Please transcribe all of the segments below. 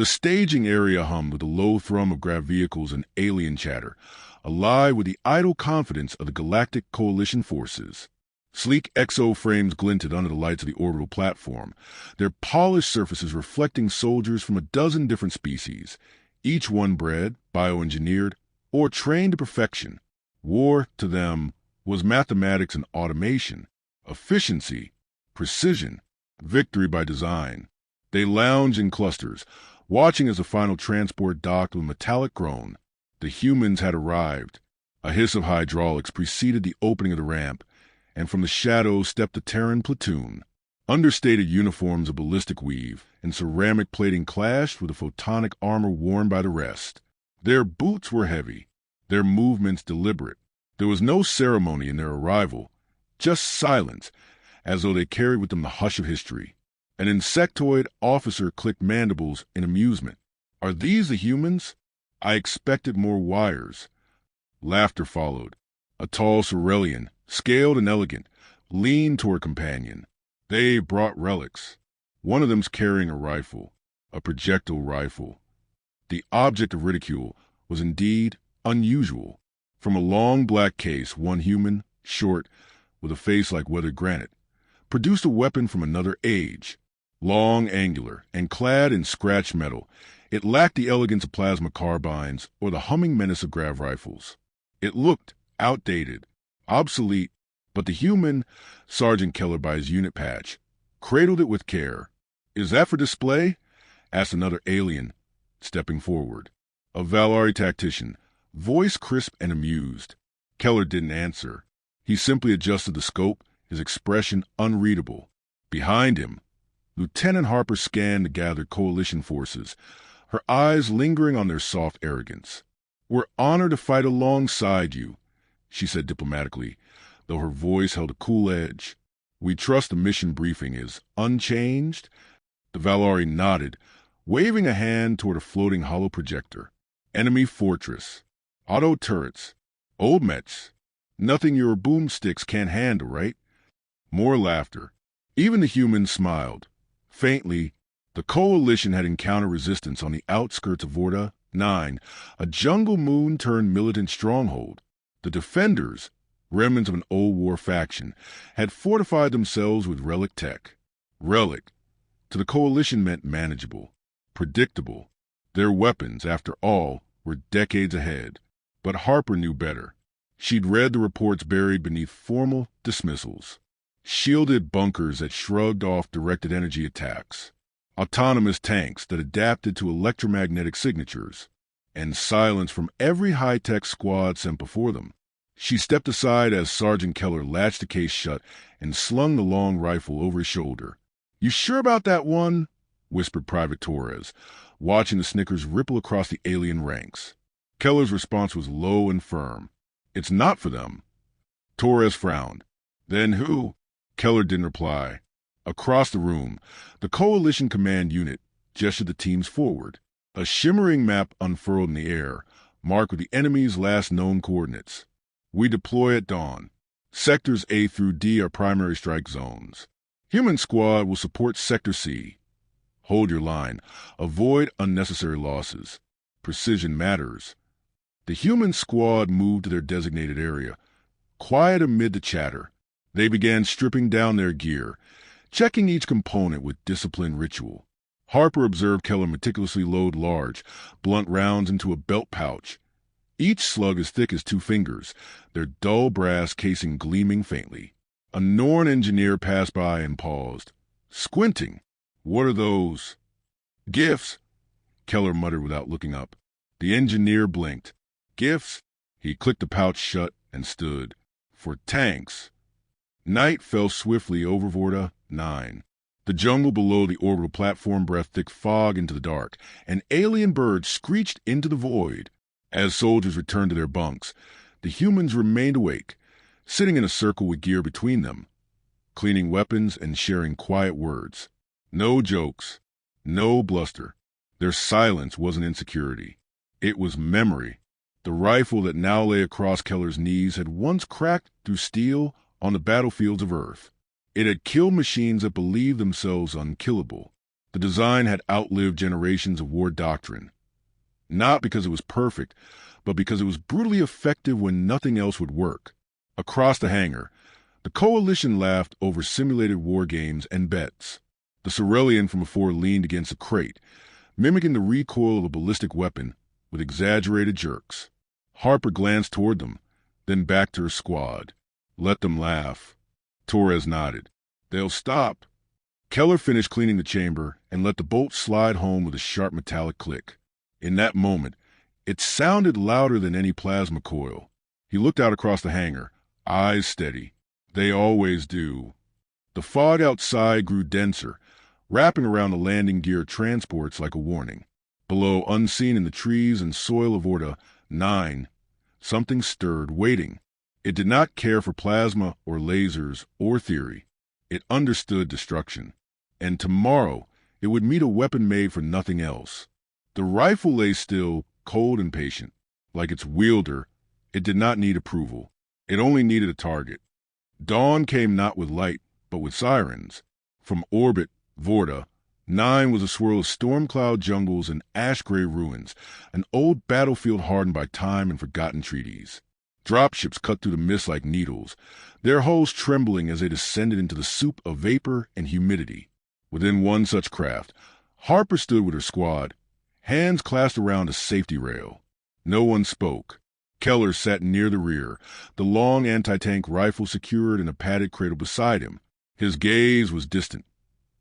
The staging area hummed with the low thrum of grav vehicles and alien chatter, alive with the idle confidence of the Galactic Coalition forces. Sleek exo-frames glinted under the lights of the orbital platform, their polished surfaces reflecting soldiers from a dozen different species, each one bred, bioengineered, or trained to perfection. War, to them, was mathematics and automation, efficiency, precision, victory by design. They lounged in clusters, watching as the final transport docked with a metallic groan. The humans had arrived. A hiss of hydraulics preceded the opening of the ramp, and from the shadows stepped the Terran platoon. Understated uniforms of ballistic weave and ceramic plating clashed with the photonic armor worn by the rest. Their boots were heavy, their movements deliberate. There was no ceremony in their arrival, just silence, as though they carried with them the hush of history. An insectoid officer clicked mandibles in amusement. "Are these the humans? I expected more wires." Laughter followed. A tall Corellian, scaled and elegant, leaned toward companion. "They brought relics. One of them's carrying a rifle, a projectile rifle." The object of ridicule was indeed unusual. From a long black case, one human, short, with a face like weathered granite, produced a weapon from another age. Long, angular, and clad in scratched metal, it lacked the elegance of plasma carbines or the humming menace of grav rifles. It looked outdated, obsolete, but the human, Sergeant Keller by his unit patch, cradled it with care. "Is that for display?" asked another alien, stepping forward. A Valari tactician, voice crisp and amused. Keller didn't answer. He simply adjusted the scope, his expression unreadable. Behind him, Lieutenant Harper scanned the gathered coalition forces, her eyes lingering on their soft arrogance. "We're honored to fight alongside you," she said diplomatically, though her voice held a cool edge. "We trust the mission briefing is unchanged?" The Valari nodded, waving a hand toward a floating hollow projector. "Enemy fortress. Auto turrets. Old Mets. Nothing your boomsticks can't handle, right?" More laughter. Even the humans smiled. Faintly, the coalition had encountered resistance on the outskirts of Vorta 9, a jungle moon turned militant stronghold. The defenders, remnants of an old war faction, had fortified themselves with relic tech. Relic, to the coalition, meant manageable, predictable. Their weapons, after all, were decades ahead. But Harper knew better. She'd read the reports buried beneath formal dismissals. Shielded bunkers that shrugged off directed energy attacks. Autonomous tanks that adapted to electromagnetic signatures. And silence from every high-tech squad sent before them. She stepped aside as Sergeant Keller latched the case shut and slung the long rifle over his shoulder. "You sure about that one?" whispered Private Torres, watching the snickers ripple across the alien ranks. Keller's response was low and firm. "It's not for them." Torres frowned. "Then who?" Keller didn't reply. Across the room, the Coalition Command Unit gestured the teams forward. A shimmering map unfurled in the air, marked with the enemy's last known coordinates. "We deploy at dawn. Sectors A through D are primary strike zones. Human squad will support Sector C. Hold your line. Avoid unnecessary losses. Precision matters." The human squad moved to their designated area. Quiet amid the chatter, they began stripping down their gear, checking each component with disciplined ritual. Harper observed Keller meticulously load large, blunt rounds into a belt pouch, each slug as thick as 2 fingers, their dull brass casing gleaming faintly. A Norn engineer passed by and paused, squinting. "What are those?" "Gifts," Keller muttered without looking up. The engineer blinked. "Gifts?" He clicked the pouch shut and stood. "For tanks." Night fell swiftly over Vorta 9. The jungle below the orbital platform breathed thick fog into the dark, and alien birds screeched into the void. As soldiers returned to their bunks, the humans remained awake, sitting in a circle with gear between them, cleaning weapons and sharing quiet words. No jokes, no bluster. Their silence wasn't insecurity. It was memory. The rifle that now lay across Keller's knees had once cracked through steel on the battlefields of Earth. It had killed machines that believed themselves unkillable. The design had outlived generations of war doctrine, not because it was perfect, but because it was brutally effective when nothing else would work. Across the hangar, the Coalition laughed over simulated war games and bets. The Cerulean from before leaned against a crate, mimicking the recoil of a ballistic weapon with exaggerated jerks. Harper glanced toward them, then back to her squad. Let them laugh. Torres nodded. They'll stop. Keller finished cleaning the chamber and let the bolt slide home with a sharp metallic click. In that moment, it sounded louder than any plasma coil. He looked out across the hangar, eyes steady. They always do. The fog outside grew denser, wrapping around the landing gear transports like a warning. Below, unseen in the trees and soil of Orta 9, something stirred, waiting. It did not care for plasma or lasers or theory. It understood destruction. And tomorrow, it would meet a weapon made for nothing else. The rifle lay still, cold and patient. Like its wielder, it did not need approval. It only needed a target. Dawn came not with light, but with sirens. From orbit, Vorta 9 was a swirl of storm cloud jungles and ash-gray ruins, an old battlefield hardened by time and forgotten treaties. Dropships cut through the mist like needles, their hulls trembling as they descended into the soup of vapor and humidity. Within one such craft, Harper stood with her squad, hands clasped around a safety rail. No one spoke. Keller sat near the rear, the long anti-tank rifle secured in a padded cradle beside him. His gaze was distant,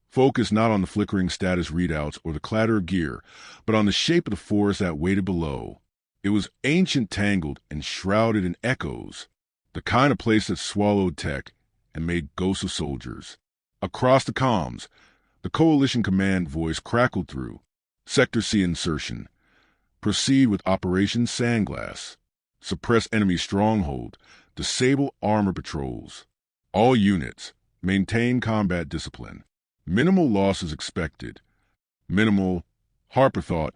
focused not on the flickering status readouts or the clatter of gear, but on the shape of the forest that waited below. It was ancient, tangled, and shrouded in echoes, the kind of place that swallowed tech and made ghosts of soldiers. Across the comms, the Coalition command voice crackled through. Sector C insertion. Proceed with Operation Sandglass. Suppress enemy stronghold. Disable armor patrols. All units, maintain combat discipline. Minimal losses expected. Minimal, Harper thought,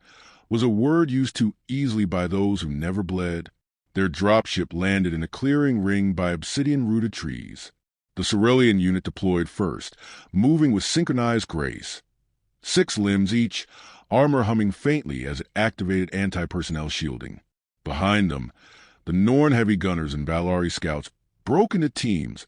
was a word used too easily by those who never bled. Their dropship landed in a clearing ringed by obsidian-rooted trees. The Cerulean unit deployed first, moving with synchronized grace. 6 limbs each, armor humming faintly as it activated anti-personnel shielding. Behind them, the Norn heavy gunners and Valari scouts broke into teams,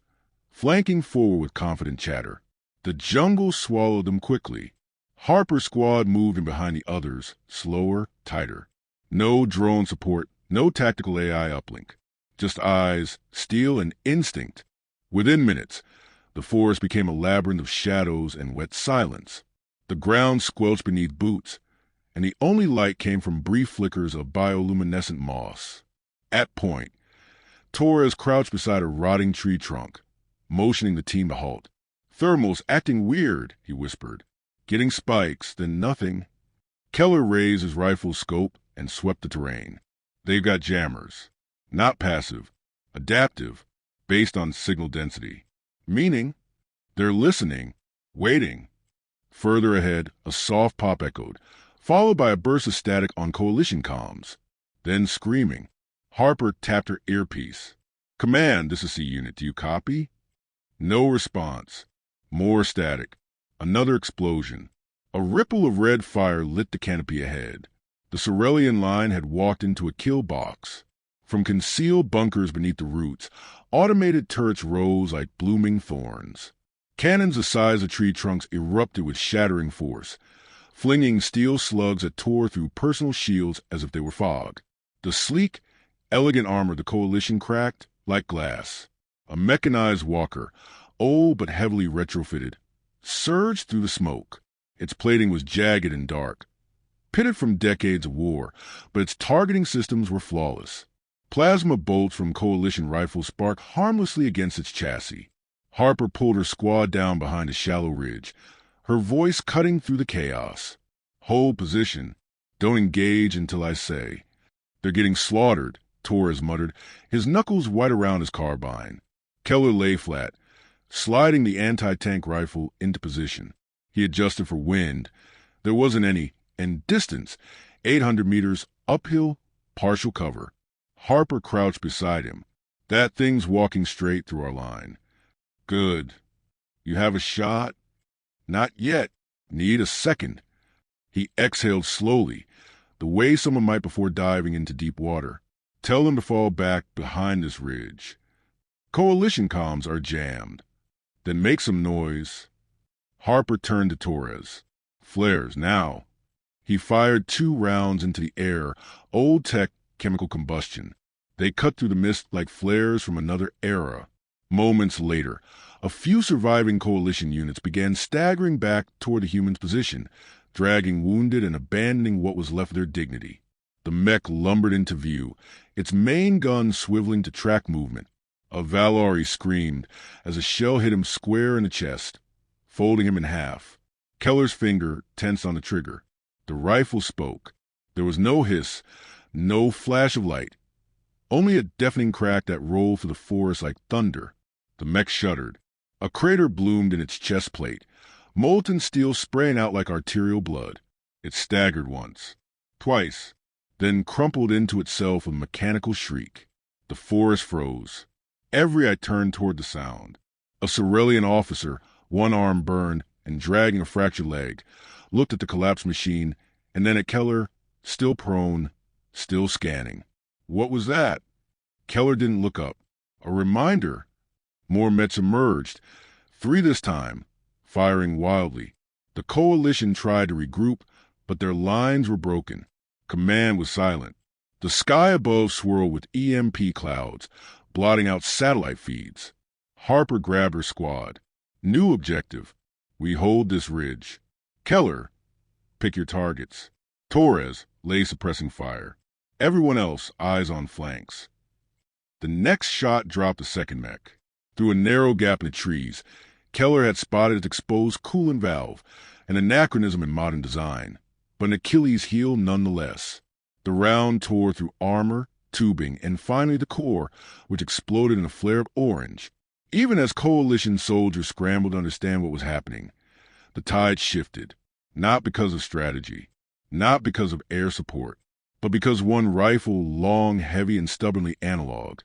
flanking forward with confident chatter. The jungle swallowed them quickly. Harper's squad moved in behind the others, slower, tighter. No drone support, no tactical AI uplink. Just eyes, steel, and instinct. Within minutes, the forest became a labyrinth of shadows and wet silence. The ground squelched beneath boots, and the only light came from brief flickers of bioluminescent moss. At point, Torres crouched beside a rotting tree trunk, motioning the team to halt. "Thermal's acting weird," he whispered. "Getting spikes, then nothing." Keller raised his rifle's scope and swept the terrain. "They've got jammers. Not passive. Adaptive. Based on signal density. Meaning, they're listening, waiting." Further ahead, a soft pop echoed, followed by a burst of static on Coalition comms. Then screaming. Harper tapped her earpiece. "Command, this is C Unit. Do you copy?" No response. More static. Another explosion. A ripple of red fire lit the canopy ahead. The Cerulean line had walked into a kill box. From concealed bunkers beneath the roots, automated turrets rose like blooming thorns. Cannons the size of tree trunks erupted with shattering force, flinging steel slugs that tore through personal shields as if they were fog. The sleek, elegant armor of the Coalition cracked like glass. A mechanized walker, old but heavily retrofitted, surged through the smoke. Its plating was jagged and dark, pitted from decades of war, but its targeting systems were flawless. Plasma bolts from Coalition rifles sparked harmlessly against its chassis. Harper pulled her squad down behind a shallow ridge, her voice cutting through the chaos. "Hold position. Don't engage until I say." "They're getting slaughtered," Torres muttered, his knuckles white around his carbine. Keller lay flat, sliding the anti-tank rifle into position. He adjusted for wind. There wasn't any, and distance, 800 meters, uphill, partial cover. Harper crouched beside him. "That thing's walking straight through our line." "Good. You have a shot?" "Not yet. Need a second. He exhaled slowly, the way someone might before diving into deep water. Tell them to fall back behind this ridge. Coalition comms are jammed. Then make some noise. Harper turned to Torres. Flares, now. He fired 2 rounds into the air, old-tech chemical combustion. They cut through the mist like flares from another era. Moments later, a few surviving Coalition units began staggering back toward the human's position, dragging wounded and abandoning what was left of their dignity. The mech lumbered into view, its main gun swiveling to track movement. A Valari screamed as a shell hit him square in the chest, folding him in half. Keller's finger tensed on the trigger. The rifle spoke. There was no hiss, no flash of light, only a deafening crack that rolled through the forest like thunder. The mech shuddered. A crater bloomed in its chest plate, molten steel spraying out like arterial blood. It staggered once, twice, then crumpled into itself with a mechanical shriek. The forest froze. Every eye turned toward the sound. A Corellian officer, one arm burned and dragging a fractured leg, looked at the collapsed machine and then at Keller, still prone, still scanning. What was that? Keller didn't look up. A reminder. More Mets emerged, 3 this time, firing wildly. The Coalition tried to regroup, but their lines were broken. Command was silent. The sky above swirled with EMP clouds, blotting out satellite feeds. Harper grabbed her squad. New objective. We hold this ridge. Keller, pick your targets. Torres, lay suppressing fire. Everyone else, eyes on flanks. The next shot dropped the second mech. Through a narrow gap in the trees, Keller had spotted its exposed coolant valve, an anachronism in modern design, but an Achilles heel nonetheless. The round tore through armor, tubing, and finally the core, which exploded in a flare of orange. Even as Coalition soldiers scrambled to understand what was happening, the tide shifted, not because of strategy, not because of air support, but because one rifle, long, heavy, and stubbornly analog,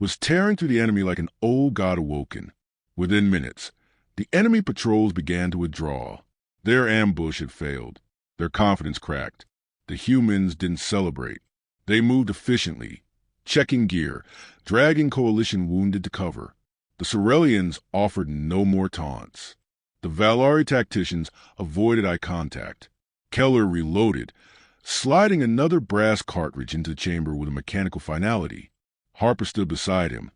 was tearing through the enemy like an old god awoken. Within minutes, the enemy patrols began to withdraw. Their ambush had failed. Their confidence cracked. The humans didn't celebrate. They moved efficiently, checking gear, dragging Coalition wounded to cover. The Corellians offered no more taunts. The Valari tacticians avoided eye contact. Keller reloaded, sliding another brass cartridge into the chamber with a mechanical finality. Harper stood beside him,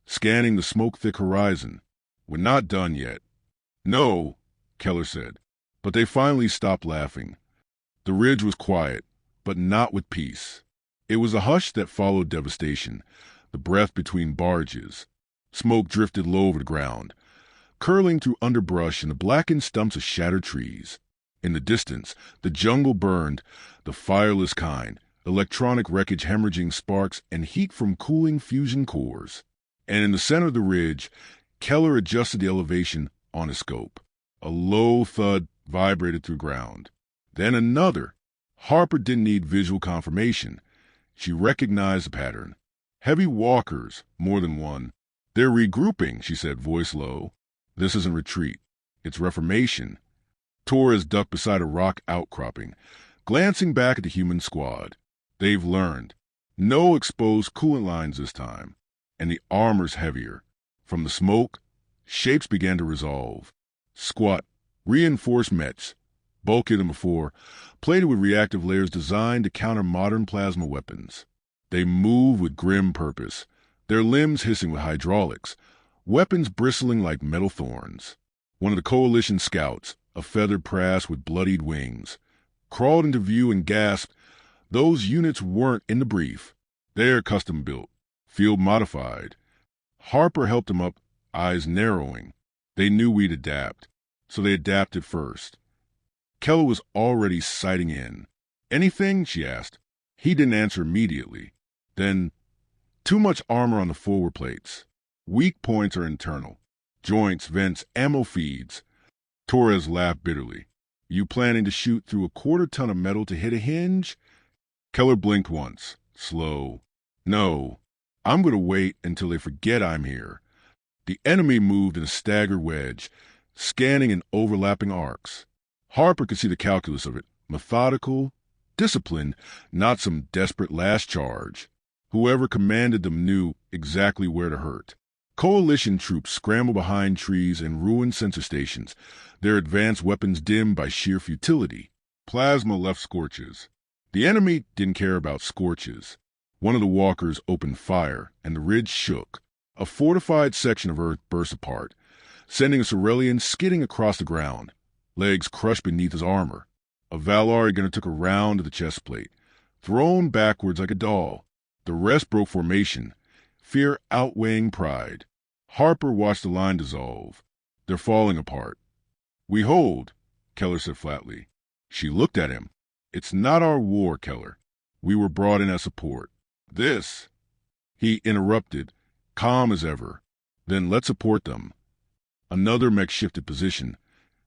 scanning the smoke-thick horizon. We're not done yet. No, Keller said, but they finally stopped laughing. The ridge was quiet, but not with peace. It was a hush that followed devastation, the breath between barges. Smoke drifted low over the ground, curling through underbrush and the blackened stumps of shattered trees. In the distance, the jungle burned, the fireless kind, electronic wreckage hemorrhaging sparks and heat from cooling fusion cores. And in the center of the ridge, Keller adjusted the elevation on his scope. A low thud vibrated through ground. Then another. Harper didn't need visual confirmation. She recognized the pattern. Heavy walkers, more than one. They're regrouping, she said, voice low. This isn't retreat. It's reformation. Torres ducked beside a rock outcropping, glancing back at the human squad. They've learned. No exposed coolant lines this time. And the armor's heavier. From the smoke, shapes began to resolve. Squat, reinforced mechs, bulkier than before, plated with reactive layers designed to counter modern plasma weapons. They move with grim purpose, their limbs hissing with hydraulics, weapons bristling like metal thorns. One of the Coalition scouts, a feathered prass with bloodied wings, crawled into view and gasped, those units weren't in the brief. They're custom-built, field-modified. Harper helped him up, eyes narrowing. They knew we'd adapt, so they adapted first. Keller was already sighting in. Anything? She asked. He didn't answer immediately. Then, too much armor on the forward plates. Weak points are internal. Joints, vents, ammo feeds. Torres laughed bitterly. You planning to shoot through a quarter-ton of metal to hit a hinge? Keller blinked once, slow. No, I'm going to wait until they forget I'm here. The enemy moved in a staggered wedge, scanning in overlapping arcs. Harper could see the calculus of it. Methodical, disciplined, not some desperate last charge. Whoever commanded them knew exactly where to hurt. Coalition troops scrambled behind trees and ruined sensor stations, their advanced weapons dimmed by sheer futility. Plasma left scorches. The enemy didn't care about scorches. One of the walkers opened fire, and the ridge shook. A fortified section of earth burst apart, sending a Corellian skidding across the ground, legs crushed beneath his armor. A Valari gunner took a round to the chest plate, thrown backwards like a doll. The rest broke formation, fear outweighing pride. Harper watched the line dissolve. They're falling apart. "We hold," Keller said flatly. She looked at him. "It's not our war, Keller. We were brought in as support. This—" He interrupted, calm as ever. "Then let's support them." Another mech shifted position,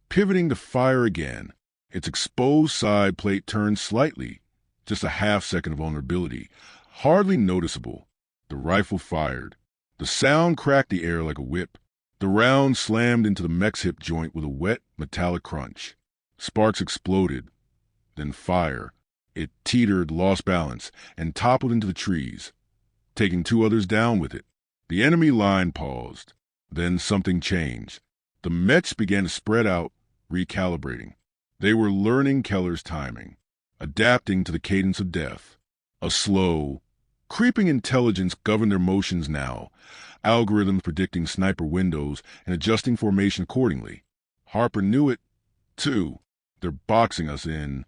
pivoting to fire again. Its exposed side plate turned slightly, just a half-second of vulnerability, hardly noticeable. The rifle fired. The sound cracked the air like a whip. The round slammed into the mech's hip joint with a wet, metallic crunch. Sparks exploded. Then fire. It teetered, lost balance, and toppled into the trees, taking two others down with it. The enemy line paused. Then something changed. The mechs began to spread out, recalibrating. They were learning Keller's timing, adapting to the cadence of death. A slow, creeping intelligence governed their motions now, algorithms predicting sniper windows and adjusting formation accordingly. Harper knew it, too. They're boxing us in.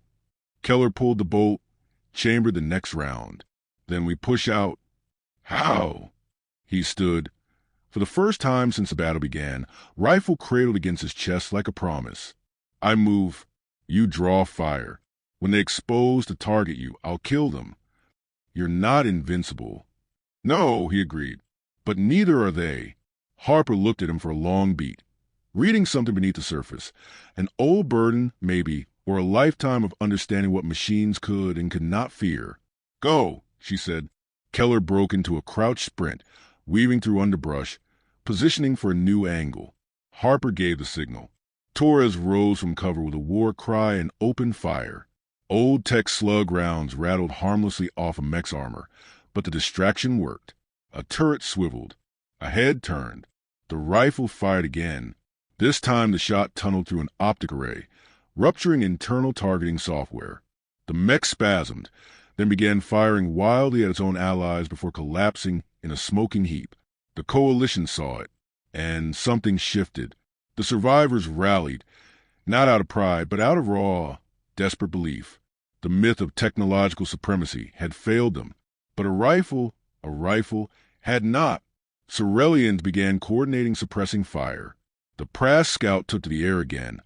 Keller pulled the bolt, chambered the next round. Then we push out. How? He stood. For the first time since the battle began, rifle cradled against his chest like a promise. I move. You draw fire. When they expose to target you, I'll kill them. You're not invincible. No, he agreed. But neither are they. Harper looked at him for a long beat, reading something beneath the surface. An old burden, maybe, or a lifetime of understanding what machines could and could not fear. Go, she said. Keller broke into a crouched sprint, weaving through underbrush, positioning for a new angle. Harper gave the signal. Torres rose from cover with a war cry and opened fire. Old tech slug rounds rattled harmlessly off a mech's armor, but the distraction worked. A turret swiveled. A head turned. The rifle fired again. This time the shot tunneled through an optic array, rupturing internal targeting software. The mech spasmed, then began firing wildly at its own allies before collapsing in a smoking heap. The coalition saw it, and something shifted. The survivors rallied, not out of pride, but out of raw, desperate belief. The myth of technological supremacy had failed them, but a rifle had not. Corellians began coordinating suppressing fire. The Prass scout took to the air again,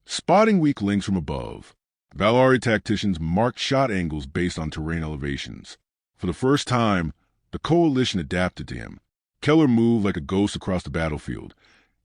spotting weak links from above. Valari tacticians marked shot angles based on terrain elevations. For the first time, the coalition adapted to him. Keller moved like a ghost across the battlefield,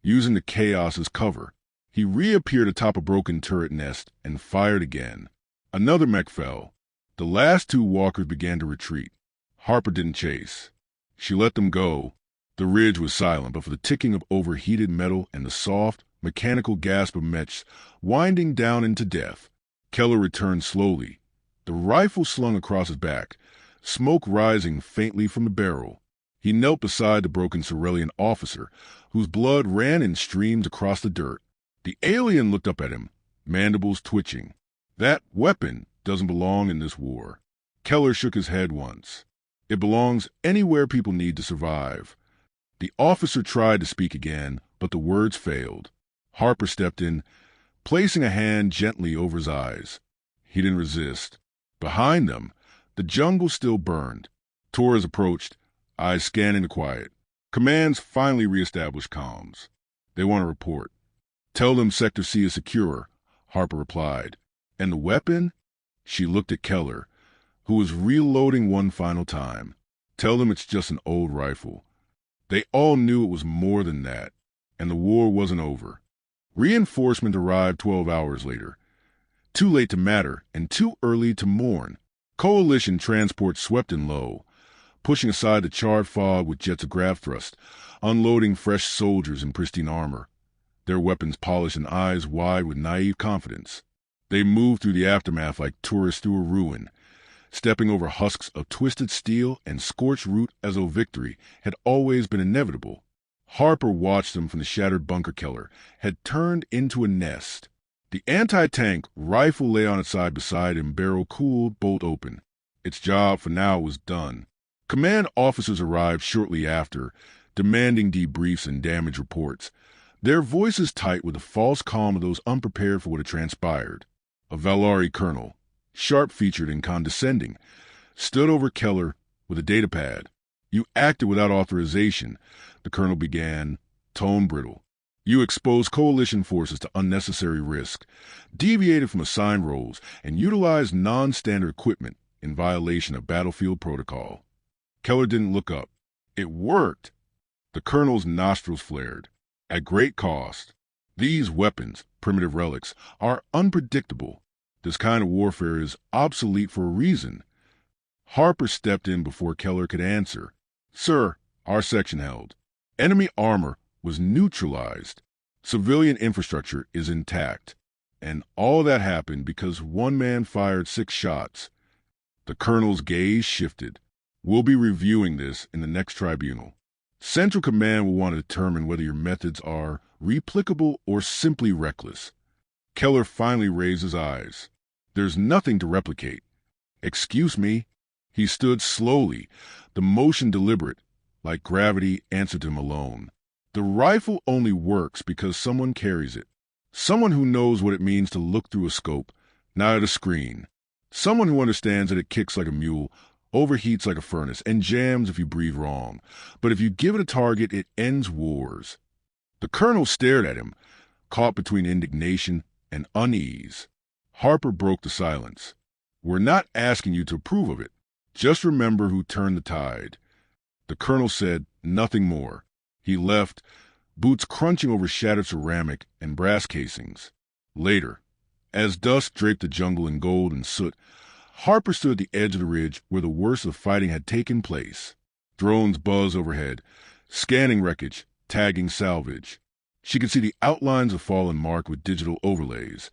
using the chaos as cover. He reappeared atop a broken turret nest and fired again. Another mech fell. The last two walkers began to retreat. Harper didn't chase. She let them go. The ridge was silent, but for the ticking of overheated metal and the soft, mechanical gasp of mechs winding down into death. Keller returned slowly, the rifle slung across his back, smoke rising faintly from the barrel. He knelt beside the broken Corellian officer, whose blood ran in streams across the dirt. The alien looked up at him, mandibles twitching. That weapon doesn't belong in this war. Keller shook his head once. It belongs anywhere people need to survive. The officer tried to speak again, but the words failed. Harper stepped in, placing a hand gently over his eyes. He didn't resist. Behind them, the jungle still burned. Torres approached, eyes scanning the quiet. Commands finally reestablished comms. They want a report. Tell them Sector C is secure, Harper replied. And the weapon? She looked at Keller, who was reloading one final time. Tell them it's just an old rifle. They all knew it was more than that, and the war wasn't over. Reinforcement arrived 12 hours later. Too late to matter, and too early to mourn. Coalition transport swept in low, pushing aside the charred fog with jets of grav thrust, unloading fresh soldiers in pristine armor, their weapons polished and eyes wide with naive confidence. They moved through the aftermath like tourists through a ruin, stepping over husks of twisted steel and scorched root as though victory had always been inevitable. Harper watched them from the shattered bunker Keller had turned into a nest. The anti-tank rifle lay on its side beside him, barrel cooled, bolt open. Its job for now was done. Command officers arrived shortly after, demanding debriefs and damage reports, their voices tight with the false calm of those unprepared for what had transpired. A Valari colonel, sharp-featured and condescending, stood over Keller with a datapad. "You acted without authorization," the colonel began, tone brittle. "You exposed coalition forces to unnecessary risk, deviated from assigned roles, and utilized non-standard equipment in violation of battlefield protocol." Keller didn't look up. "It worked." The colonel's nostrils flared. "At great cost. These weapons, primitive relics, are unpredictable. This kind of warfare is obsolete for a reason." Harper stepped in before Keller could answer. "Sir, our section held. Enemy armor was neutralized. Civilian infrastructure is intact. And all that happened because one man fired 6 shots." The colonel's gaze shifted. "We'll be reviewing this in the next tribunal. Central Command will want to determine whether your methods are replicable or simply reckless." Keller finally raised his eyes. "There's nothing to replicate." "Excuse me." He stood slowly, the motion deliberate, like gravity answered him alone. "The rifle only works because someone carries it. Someone who knows what it means to look through a scope, not at a screen. Someone who understands that it kicks like a mule, overheats like a furnace, and jams if you breathe wrong. But if you give it a target, it ends wars." The colonel stared at him, caught between indignation and unease. Harper broke the silence. "We're not asking you to approve of it. Just remember who turned the tide." The colonel said nothing more. He left, boots crunching over shattered ceramic and brass casings. Later, as dusk draped the jungle in gold and soot, Harper stood at the edge of the ridge where the worst of fighting had taken place. Drones buzzed overhead, scanning wreckage, tagging salvage. She could see the outlines of fallen marked with digital overlays.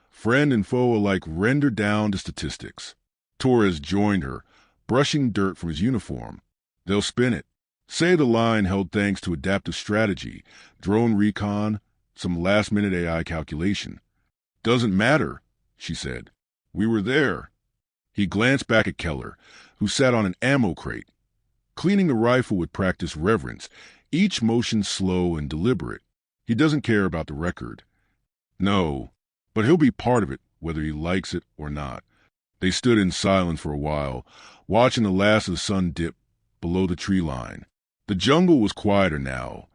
Friend and foe alike rendered down to statistics. Torres joined her, brushing dirt from his uniform. "They'll spin it. Say the line held thanks to adaptive strategy, drone recon, some last-minute AI calculation." "Doesn't matter," she said. "We were there." He glanced back at Keller, who sat on an ammo crate, cleaning the rifle with practiced reverence, each motion slow and deliberate. "He doesn't care about the record." "No, but he'll be part of it, whether he likes it or not." They stood in silence for a while, watching the last of the sun dip below the tree line. The jungle was quieter now,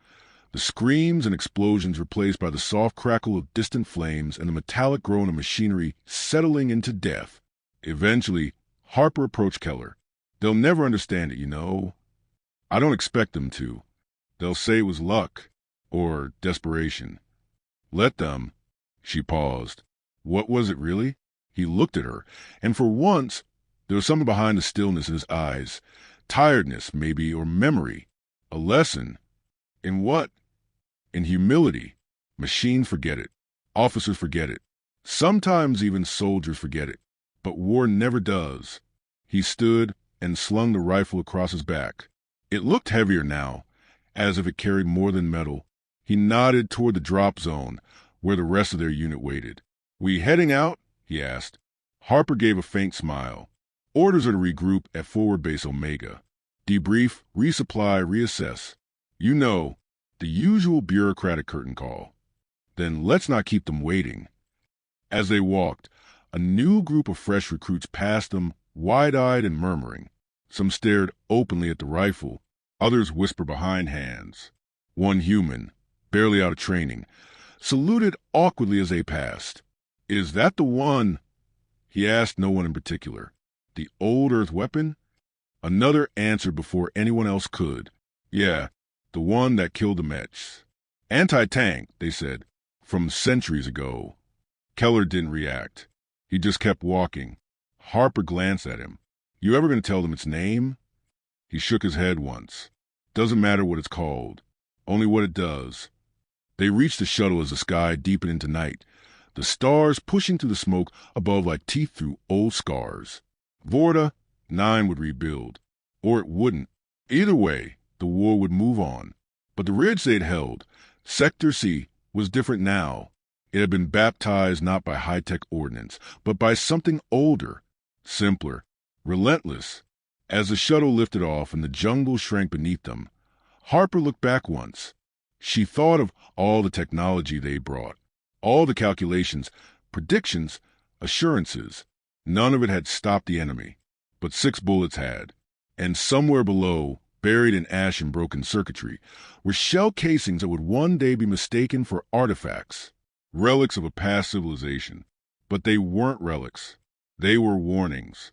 the screams and explosions replaced by the soft crackle of distant flames and the metallic groan of machinery settling into death. Eventually, Harper approached Keller. "They'll never understand it, you know. I don't expect them to. They'll say it was luck or desperation." "Let them." She paused. "What was it really?" He looked at her, and for once there was something behind the stillness in his eyes. Tiredness, maybe, or memory. A lesson. In what? In humility. Machines forget it. Officers forget it. Sometimes even soldiers forget it. But war never does. He stood and slung the rifle across his back. It looked heavier now, as if it carried more than metal. He nodded toward the drop zone, where the rest of their unit waited. "We heading out?" he asked. Harper gave a faint smile. "Orders are to regroup at Forward Base Omega. Debrief, resupply, reassess. You know, the usual bureaucratic curtain call." "Then let's not keep them waiting." As they walked, a new group of fresh recruits passed them, wide-eyed and murmuring. Some stared openly at the rifle. Others whispered behind hands. One human, barely out of training, saluted awkwardly as they passed. "Is that the one?" He asked no one in particular. "The old Earth weapon?" Another answered before anyone else could. "Yeah, the one that killed the Mets. Anti-tank," they said, "from centuries ago." Keller didn't react. He just kept walking. Harper glanced at him. "You ever going to tell them its name?" He shook his head once. "Doesn't matter what it's called. Only what it does." They reached the shuttle as the sky deepened into night. the stars pushing through the smoke above like teeth through old scars. Vorta, 9 would rebuild. Or it wouldn't. Either way, the war would move on. But the ridge they'd held, Sector C, was different now. It had been baptized not by high-tech ordnance, but by something older, simpler, relentless. As the shuttle lifted off and the jungle shrank beneath them, Harper looked back once. She thought of all the technology they brought, all the calculations, predictions, assurances. None of it had stopped the enemy, but 6 bullets had. And somewhere below, buried in ash and broken circuitry, were shell casings that would one day be mistaken for artifacts, relics of a past civilization. But they weren't relics. They were warnings.